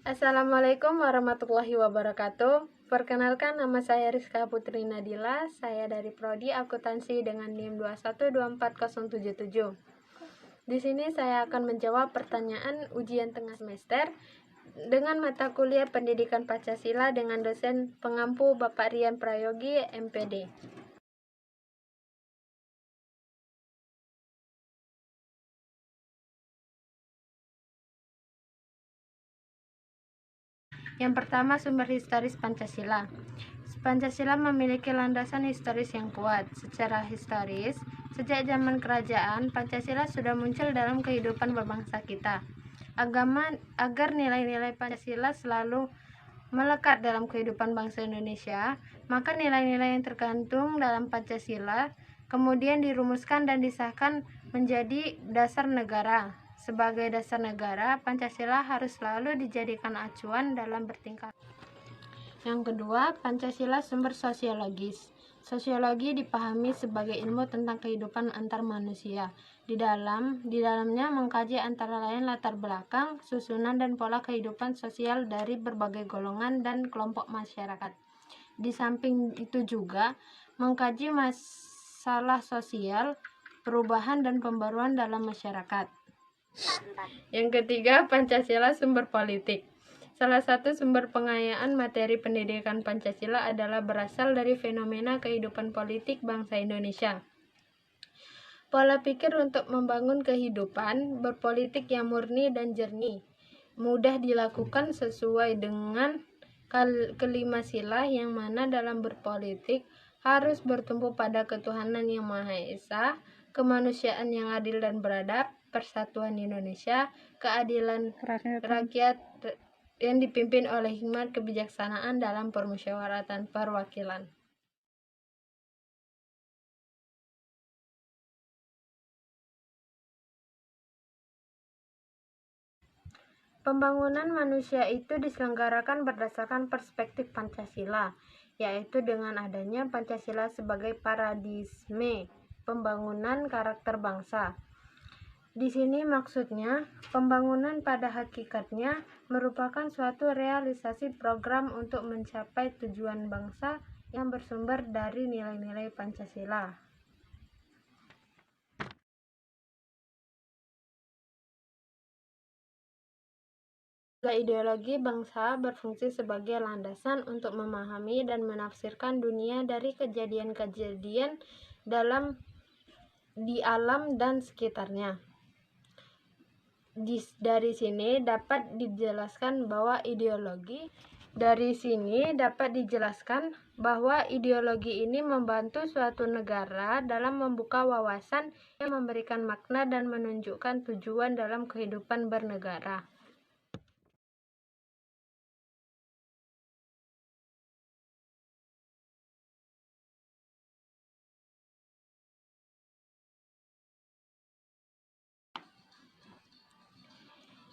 Assalamualaikum warahmatullahi wabarakatuh. Perkenalkan, nama saya Rizka Putri Nadila. Saya dari Prodi Akuntansi dengan NIM 2124077. Di sini saya akan menjawab pertanyaan ujian tengah semester dengan mata kuliah Pendidikan Pancasila dengan dosen pengampu Bapak Rian Prayogi, MPD. Yang pertama, sumber historis Pancasila. Pancasila memiliki landasan historis yang kuat. Secara historis, sejak zaman kerajaan, Pancasila sudah muncul dalam kehidupan berbangsa kita. Agar nilai-nilai Pancasila selalu melekat dalam kehidupan bangsa Indonesia, maka nilai-nilai yang tergantung dalam Pancasila kemudian dirumuskan dan disahkan menjadi dasar negara. Sebagai dasar negara, Pancasila harus selalu dijadikan acuan dalam bertingkah. Yang kedua, Pancasila sumber sosiologis. Sosiologi dipahami sebagai ilmu tentang kehidupan antar manusia. Di dalamnya mengkaji antara lain latar belakang, susunan dan pola kehidupan sosial dari berbagai golongan dan kelompok masyarakat. Di samping itu juga mengkaji masalah sosial, perubahan dan pembaruan dalam masyarakat. Yang ketiga, Pancasila sumber politik. Salah satu sumber pengayaan materi pendidikan Pancasila adalah berasal dari fenomena kehidupan politik bangsa Indonesia. Pola pikir untuk membangun kehidupan berpolitik yang murni dan jernih, mudah dilakukan sesuai dengan kelima sila yang mana dalam berpolitik harus bertumpu pada ketuhanan yang Maha Esa, kemanusiaan yang adil dan beradab, persatuan Indonesia, keadilan rakyat yang dipimpin oleh hikmat kebijaksanaan dalam permusyawaratan perwakilan. Pembangunan manusia itu diselenggarakan berdasarkan perspektif Pancasila, yaitu dengan adanya Pancasila sebagai paradigma pembangunan karakter bangsa. Di sini maksudnya, pembangunan pada hakikatnya merupakan suatu realisasi program untuk mencapai tujuan bangsa yang bersumber dari nilai-nilai Pancasila. Ideologi bangsa berfungsi sebagai landasan untuk memahami dan menafsirkan dunia dari kejadian-kejadian di alam dan sekitarnya. Dari sini dapat dijelaskan bahwa ideologi ini membantu suatu negara dalam membuka wawasan yang memberikan makna dan menunjukkan tujuan dalam kehidupan bernegara.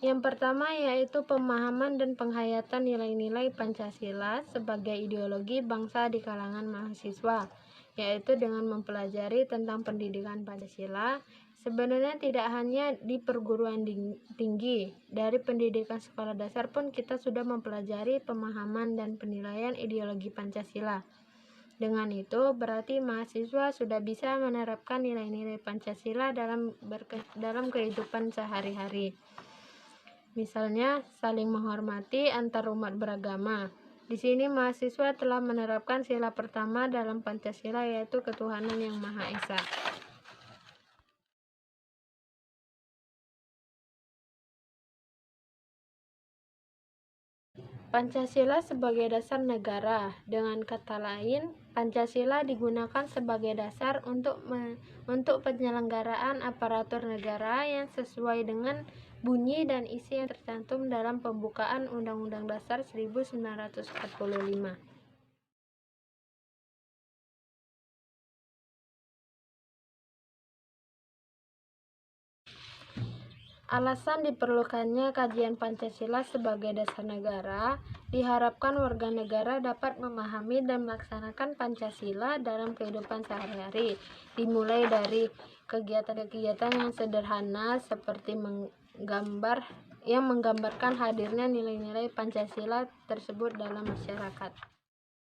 Yang pertama yaitu pemahaman dan penghayatan nilai-nilai Pancasila sebagai ideologi bangsa di kalangan mahasiswa, yaitu dengan mempelajari tentang pendidikan Pancasila. Sebenarnya tidak hanya di perguruan tinggi, dari pendidikan sekolah dasar pun kita sudah mempelajari pemahaman dan penilaian ideologi Pancasila. Dengan itu berarti mahasiswa sudah bisa menerapkan nilai-nilai Pancasila dalam kehidupan sehari-hari. Misalnya, saling menghormati antar umat beragama. Di sini mahasiswa telah menerapkan sila pertama dalam Pancasila, yaitu ketuhanan yang Maha Esa. Pancasila sebagai dasar negara. Dengan kata lain, Pancasila digunakan sebagai dasar untuk penyelenggaraan aparatur negara yang sesuai dengan bunyi dan isi yang tercantum dalam pembukaan Undang-Undang Dasar 1945. Alasan diperlukannya kajian Pancasila sebagai dasar negara, diharapkan warga negara dapat memahami dan melaksanakan Pancasila dalam kehidupan sehari-hari, dimulai dari kegiatan-kegiatan yang sederhana seperti menggambar yang menggambarkan hadirnya nilai-nilai Pancasila tersebut dalam masyarakat.